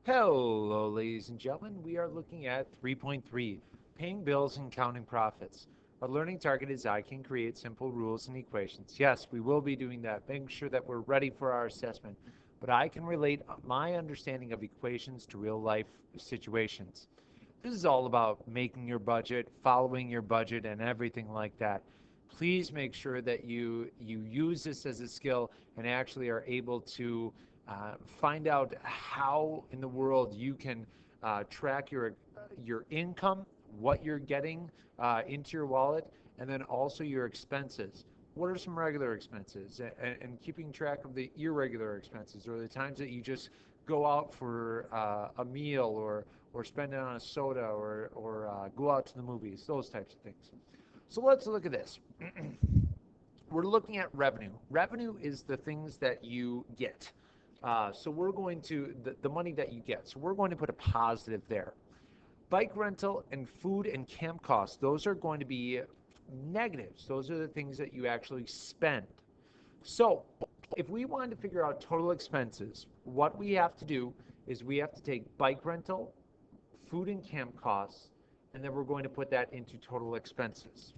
Hello, ladies and gentlemen. We are looking at 3.3, paying bills and counting profits. Our learning target is I can create simple rules and equations. Yes, we will be doing that, making sure that we're ready for our assessment. But I can relate my understanding of equations to real life situations. This is all about making your budget, following your budget, and everything like that. Please make sure that you use this as a skill and actually are able to find out how in the world you can track your income, what you're getting into your wallet, and then also your expenses. What are some regular expenses, and keeping track of the irregular expenses, or the times that you just go out for a meal or spend it on a soda or go out to the movies, those types of things. So let's look at this. We're looking at revenue. Revenue is the things that you get. So we're going to, the money that you get. So we're going to put a positive there. Bike rental and food and camp costs, those are going to be negatives. Those are the things that you actually spend. So if we wanted to figure out total expenses, what we have to do is we have to take bike rental, food and camp costs, and then we're going to put that into total expenses.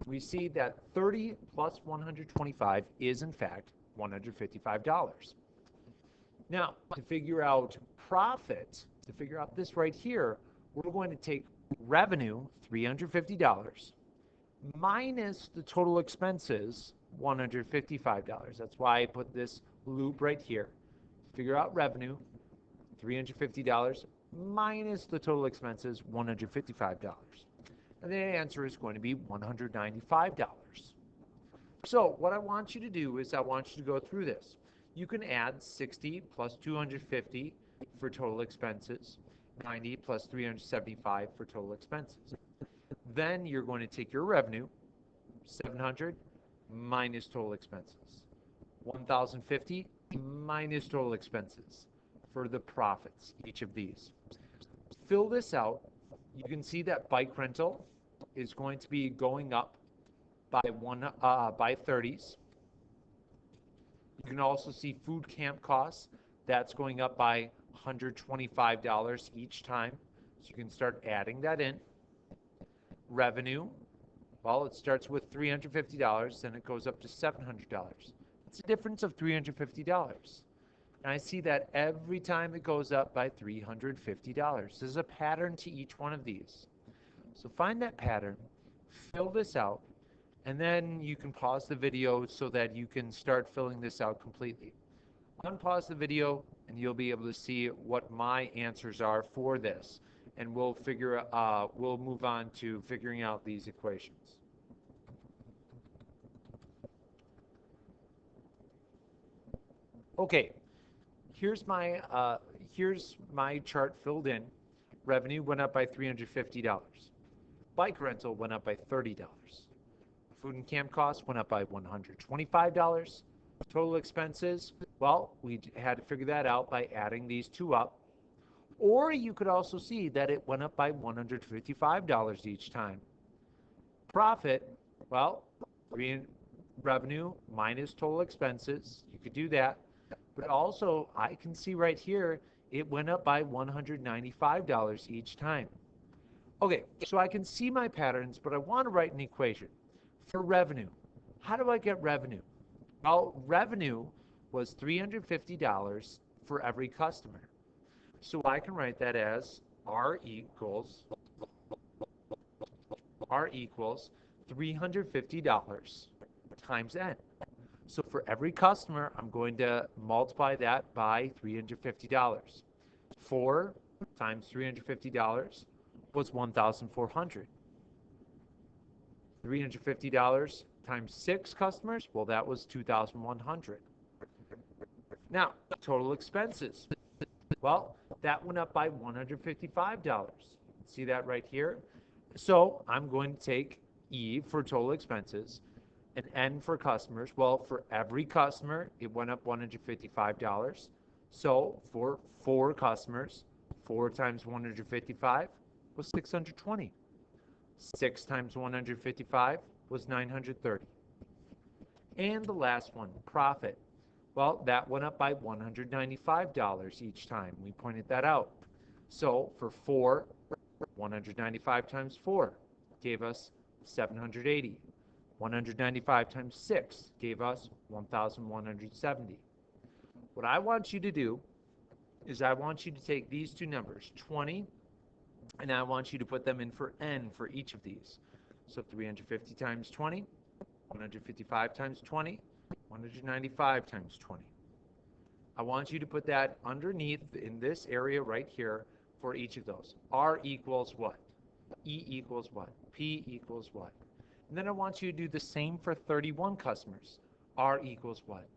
We see that 30 plus 125 is in fact $155. Now, to figure out profit, to figure out this right here, we're going to take revenue, $350, minus the total expenses, $155. That's why I put this loop right here. Figure out revenue, $350, minus the total expenses, $155. And the answer is going to be $195. So what I want you to do is I want you to go through this. You can add 60 plus 250 for total expenses, 90 plus 375 for total expenses. Then you're going to take your revenue, 700 minus total expenses, 1,050 minus total expenses for the profits, each of these. Fill this out. You can see that bike rental is going to be going up by 30s. You can also see food camp costs. That's going up by $125 each time. So you can start adding that in. Revenue, well, it starts with $350, then it goes up to $700. It's a difference of $350. And I see that every time it goes up by $350. There's a pattern to each one of these. So find that pattern, fill this out, and then you can pause the video so that you can start filling this out completely. Unpause the video and you'll be able to see what my answers are for this. And we'll move on to figuring out these equations. Okay, here's my chart filled in. Revenue went up by $350. Bike rental went up by $30. Food and camp costs went up by $125. Total expenses, well, we had to figure that out by adding these two up. Or you could also see that it went up by $155 each time. Profit, well, revenue minus total expenses, you could do that. But also, I can see right here, it went up by $195 each time. Okay, so I can see my patterns, but I want to write an equation. For revenue, how do I get revenue? Well, revenue was $350 for every customer. So I can write that as R equals $350 times N. So for every customer, I'm going to multiply that by $350. 4 times $350 was 1,400. $350 times 6 customers, well, that was 2,100. Now, total expenses. Well, that went up by $155. See that right here? So I'm going to take E for total expenses and N for customers. Well, for every customer, it went up $155. So for 4 customers, 4 times 155 was 620. 6 times 155 was 930. And the last one, profit. Well, that went up by $195 each time. We pointed that out. So for 4, 195 times 4 gave us 780. 195 times 6 gave us 1,170. What I want you to do is I want you to take these two numbers, 20, and I want you to put them in for n for each of these. So 350 times 20, 155 times 20, 195 times 20. I want you to put that underneath in this area right here for each of those. R equals what? E equals what? P equals what? And then I want you to do the same for 31 customers. R equals what?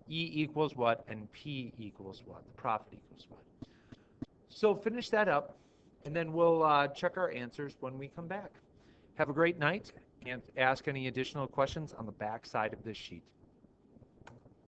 E equals what? And P equals what? The profit equals what? So finish that up, and then we'll check our answers when we come back. Have a great night, and ask any additional questions on the back side of this sheet.